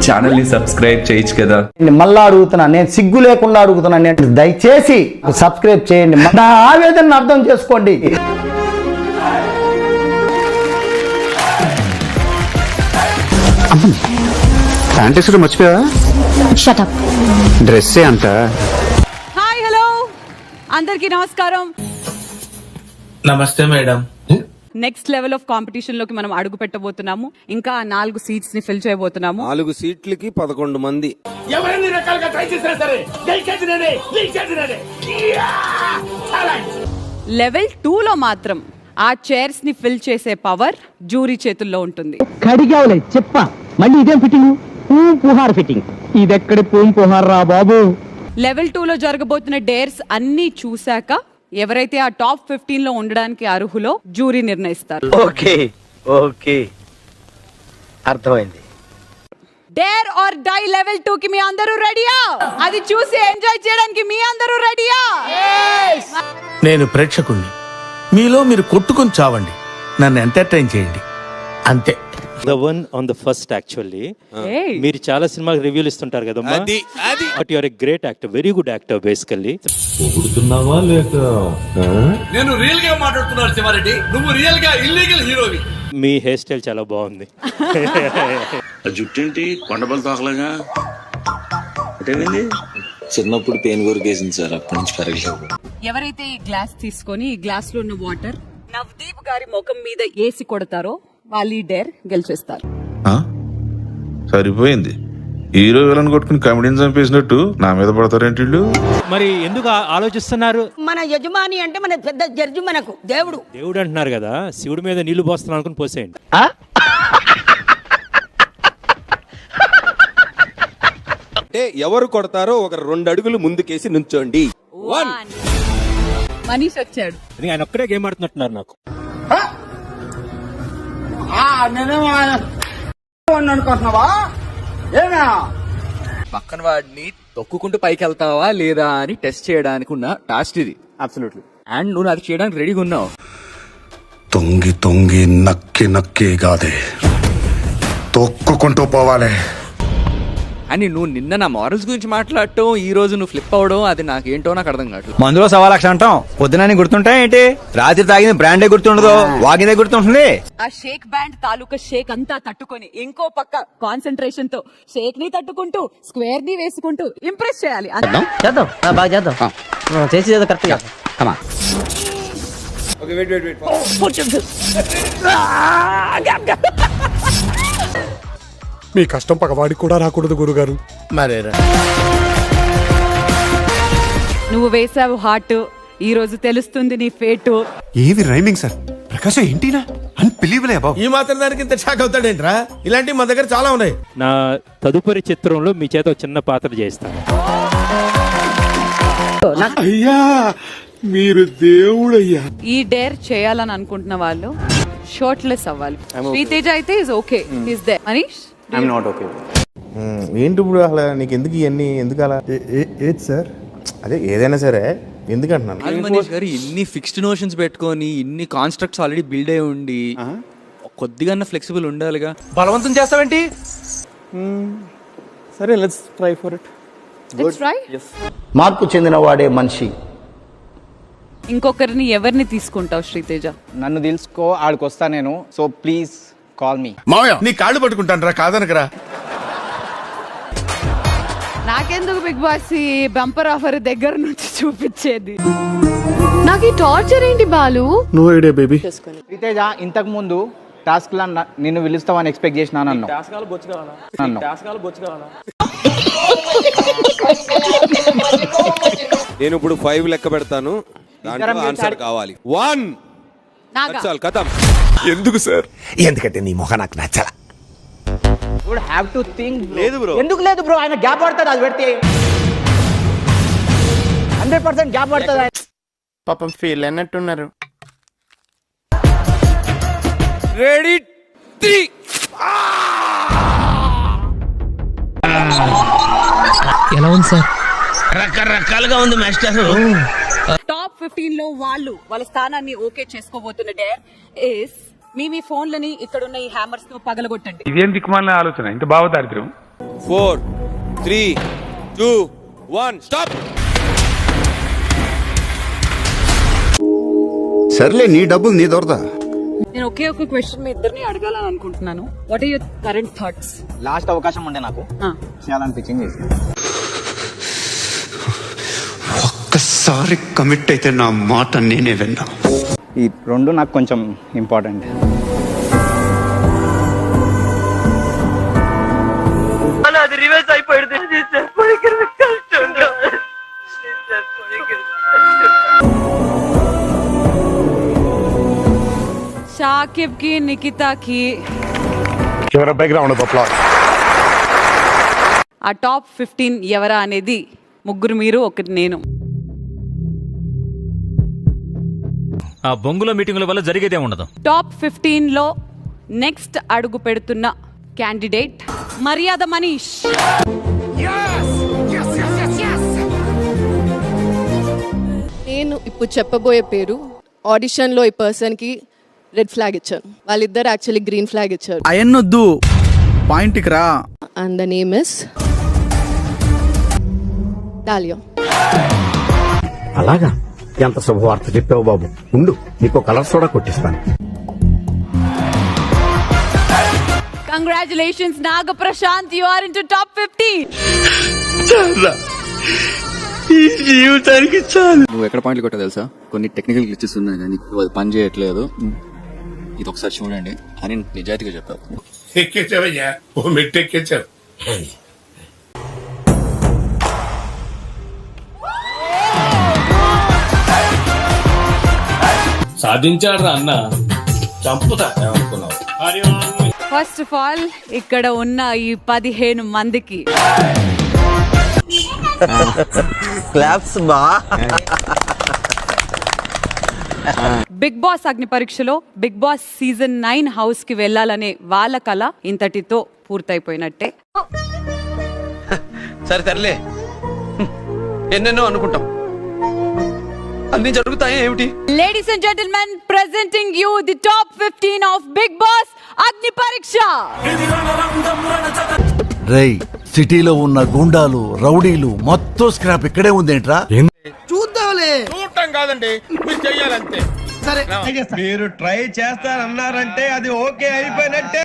Channel ని subscribe చేయొచ్చు కదా. మళ్ళా అడుగుతున్నా, నేను సిగ్గు లేకుండా అడుగుతున్నా, నేను దయచేసి సబ్స్క్రైబ్ చేయండి. నా ఆవేదనను అర్థం చేసుకోండి. శానిటైజర్ మర్చిపోయావా? షటప్. డ్రెస్సే అంత. హాయ్ హలో అందరికీ నమస్కారం. నమస్తే madam. Next level of competition లోకి మనం అడుగు పెట్టబోతున్నాము. ఇంకా 4 సీట్స్ ని ఫిల్ చేయబోతున్నాము. 4 సీట్లకి 11 మంది. ఎవరైనా రకాలుగా ట్రై చేసినా సరే లెవెల్ 2 లో మాత్రం ఆ చైర్స్ ని ఫిల్ చేసే పవర్ జ్యూరీ చేతుల్లో ఉంటుంది. కడిగావులే చెప్ప, మళ్ళీ ఇదేం ఫిట్టింగ్? పుహార్ ఫిట్టింగ్. ఇదెక్కడి పుహార్ రా బాబు. లెవెల్ 2 లో జరగబోతున్న డేర్స్ అన్ని చూశాక ఎవరైతే ఆ టాప్ 15 లో ఉండడానికి అర్హులో జ్యూరీ నిర్ణయిస్తారు. ఓకే ఓకే అర్థమైంది. డేర్ ఆర్ డై లెవెల్ 2 కి మీ అందరూ రెడీయా? అది చూసి ఎంజాయ్ చేయడానికి మీ అందరూ రెడీయా? నేను ప్రేక్షకుణ్ణి, మీలో మీరు కొట్టుకుని చావండి, నన్ను ఎంటర్టైన్ చేయండి అంతే. The one on the first actually. మీరు చాలా సినిమాలకు రివ్యూలు ఇస్తుంటారు కదమ్మా. But you are a great actor, very good actor basically. పొగుడుతున్నావా లేక? నేను రియల్ గా మాట్లాడుతున్నాను శివారెడ్డి, నువ్వు రియల్ గా ఇల్లీగల్ హీరోవి. మీ హెయిర్ స్టైల్ చాలా బాగుంది. జుట్టేంటి కొండపల్లి తోకలాగా అటేంది? చిన్నప్పుడు పెయిన్ కొరికేసింది సార్, అప్పటి నుంచి పెరగలేదు. ఎవరైతే ఈ గ్లాస్ తీసుకొని ఈ గ్లాస్ లో ఉన్న వాటర్ నవదీప్ గారి ముఖం మీద వేసి కొడతారో వాళ్ళు ఈ డేర్ గెలిచేస్తారు. సరిపోయింది. హీరో విలన్ కొట్టుకుని కమెడీని చంపేసినట్టు నా మీద పడతారేంటి వీళ్ళు? మరి ఎందుకు ఆలోచిస్తున్నారు? మన యజమాని అంటే మన పెద్ద జడ్జి, మనకు దేవుడు. దేవుడు అంటున్నారు కదా, శివుడి మీద నీళ్లు పోస్తున్నాను అనుకుని పోసేయండి. అంటే ఎవరు కొడతారో ఒక 2 అడుగులు ముందుకేసి నుంచోండి. మనీష్ వచ్చాడు. ఆయన ఒక్కడే గేమ్ ఆడుతున్నట్టున్నారు నాకు. పక్కన వాడిని తొక్కుకుంటూ పైకి వెళ్తావా లేదా అని టెస్ట్ చేయడానికి ఉన్న టాస్క్ ఇది. అబ్సల్యూట్లీ. అండ్ నువ్వు అది చేయడానికి రెడీగా ఉన్నావు. తొంగి తొంగి నక్కి నక్కి కాదే, తొక్కుకుంటూ పోవాలి. అని నువ్వు నిన్న నా మారల్స్ గురించి మాట్లాడటం, ఈ రోజు నువ్వు ఫ్లిప్ అవడం, అది నాకేంటో నాకు అర్థం కావట్లేదు. మందులో 1,00,000 అంటాం, పొద్దునని గుర్తుంటాయి ఏంటి? రాత్రి తాగింది బ్రాండే గుర్తుండదు, వాగిందే గుర్తుంటుంది. ఆ షేక్ బ్యాండ్ తాలూకా షేక్ అంతా తట్టుకొని ఇంకో పక్క కాన్సన్ట్రేషన్ తో షేక్ ని తట్టుకుంటూ స్క్వేర్ ని వేసుకుంటూ ఇంప్రెస్ చేయాలి. చేద్దాం, బాగా చేద్దాం, చేసి కరెక్ట్ గా. Okay wait wait wait. మీ కష్టం పగవాడికి కూడా రాకూడదు గురుగారు. మరేరా నువ్వు వేసావు హార్ట్, ఈ రోజు తెలుస్తుంది నీ ఫేటు. ఏది రైమింగ్ సార్? ప్రకాశం ఏంటినా అన్బిలీవబుల్ అబౌ. ఈ మాత్రం దానికి ఇంత షాక్ అవుతాడేంట్రా? ఇలాంటివి మా దగ్గర చాలా ఉన్నాయి. నా తదుపరి చిత్రంలో మీ చేత ఒక చిన్న పాత్ర చేస్తాను. అయ్యా మీరు దేవుడయ్యా. ఈ డేర్ చేయాలని అనుకుంటున్న వాళ్ళు షర్ట్లెస్ అవ్వాలి. శ్రీతేజ అయితే is okay, his there. Manish I'm not okay. ఏంటి ఇప్పుడు అసలు నీకు ఎందుకు ఇవన్నీ? ఎందుకు అలా? ఏది సార్? అదే ఏదైనా సరే ఎందుకు అంటున్నాను. మనీష్ గారు ఇన్ని ఫిక్స్డ్ నోషన్స్ పెట్టుకొని, ఇన్ని కాన్స్ట్రక్ట్స్ ఆల్రెడీ బిల్డ్ అయి ఉండి, కొద్దిగా ఫ్లెక్సిబుల్ ఉండాలిగా. బలవంతం చేస్తావేంటి? సరే let's try for it. Let's try. మార్పు చెందిన వాడే మనిషి. ఇంకొకరిని ఎవరిని తీసుకుంటావు శ్రీతేజ? నన్ను తెలుసుకో, ఆడికి వస్తా నేను. So please call me. మావయ్య నీ కాళ్ళు పట్టుకుంటాను రా, కాదనకరా. నాకెందుకు బిగ్ బాస్ ఈ బంపర్ ఆఫర్ దగ్గర నుంచి చూపించేది? నాకు ఈ టార్చర్ ఏంటి Balu? No idea baby. Sriteja ఇంతకు ముందు టాస్క్ లా నిన్ను పిలుస్తావని ఎక్స్పెక్ట్ చేసినా నన్ను. నేను ఇప్పుడు 5 లెక్క పెడతాను, దాంట్లో ఆన్సర్ కావాలి. 1 చాలు కథం. ఎందుకు సార్? ఎందుకంటే నీ మొహ నాకు నచ్చలా. Would have to think. లేదు బ్రో. ఎందుకు లేదు బ్రో? ఆయన గ్యాప్ పడుతుంది, అది పెడితే 100% గ్యాప్ పడుతుంది. పాపం ఫీల్ అన్నట్టున్నారు. రెడీ 3. ఎలా ఉంది సార్? రకరకాలుగా ఉంది మాస్టర్. టాప్ 15 లో వాళ్ళ స్థానాన్ని ఓకే చేసుకోబోతున్న డేర్ ఇస్ మీ ఫోన్లని ఇక్కడున్న ఈ హ్యామర్స్ తో పగలగొట్టండి. ఇదేం దిక్కుమాలిన ఆలోచన, ఇంత భావ దారిద్ర్యం. 4, 3, 2, 1 స్టాప్. సర్లే, నీ డబ్బులు నీ దొరదా. నేను ఒకే ఒక క్వశ్చన్ మీ ఇద్దరిని అడగాలని అనుకుంటున్నాను. What are your current thoughts? Last అవకాశం ఉండే నాకు చేయాలనిపించింది. ఒక్కసారి కమిట్ అయితే నా మాట నేనే విన్నా. ఈ రెండు నాకు కొంచెం ఇంపార్టెంట్. అది రివర్స్ అయిపోయింది. షాకిబ్ కి నిఖితాకి ఆ టాప్ 15 ఎవరా అనేది ముగ్గురు మీరు, ఒకటి నేను. ఆ బొంగుల మీటింగుల వల్ల జరిగేదే ఉండదు. టాప్ 15 లో నెక్స్ట్ అడుగు పెడుతున్న క్యాండిడేట్ మర్యాద మనీష్. నేను ఇప్పుడు చెప్పబోయే పేరు ఆడిషన్ లో ఈ పర్సన్ కి రెడ్ ఫ్లాగ్ ఇచ్చారు. వాళ్ళిద్దరు యాక్చువల్లీ గ్రీన్ ఫ్లాగ్ ఇచ్చారు. అయన్నొద్దు, పాయింట్కి రా. And the name is Dahlia. అలాగా, ఎంత శుభవార్త చెప్పావు బాబు. ఉండు, నీకు కలర్ సోడా కొట్టిస్తాను. Congratulations Naga Prashanth, you are into top 15. నువ్వు ఎక్కడ పాయింట్లు కొట్టా తెలుసా? కొన్ని టెక్నికల్ గ్లిచెస్ ఉన్నాయి కానీ నువ్వు అది పని చేయట్లేదు. ఇది ఒకసారి చూడండి అని నిజాయితీగా చెప్పావు. ఎక్కించావయ్యా, ఓ మెట్టు ఎక్కించావు. సాధించాడు రా అన్న, చంపుతా ఏమనుకున్నావు. ఫస్ట్ ఆఫ్ ఆల్ ఇక్కడ ఉన్న ఈ 15 మందికి క్లాప్స్ బా. బిగ్ బాస్ అగ్ని పరీక్షలో బిగ్ బాస్ సీజన్ 9 హౌస్ కి వెళ్లాలనే వాళ్ళ కళ ఇంతటితో పూర్తయిపోయినట్టే. సరే సర్లే, ఎన్నెన్నో అనుకుంటాం, అన్ని జరుగుతాయి ఏమిటి? Ladies and gentlemen, presenting you the top 15 of big boss Agni Pariksha. రేయ్, సిటీలో ఉన్న గుండాలు, రౌడీలు మొత్తం స్క్రాప్ ఇక్కడే ఉందేంట్రా? చూద్దాంలే. చూడటం కాదండి, మీరు చెయ్యాలంతే. సరే, మీరు ట్రై చేస్తారన్నారంటే అది ఓకే అయిపోయినట్టే.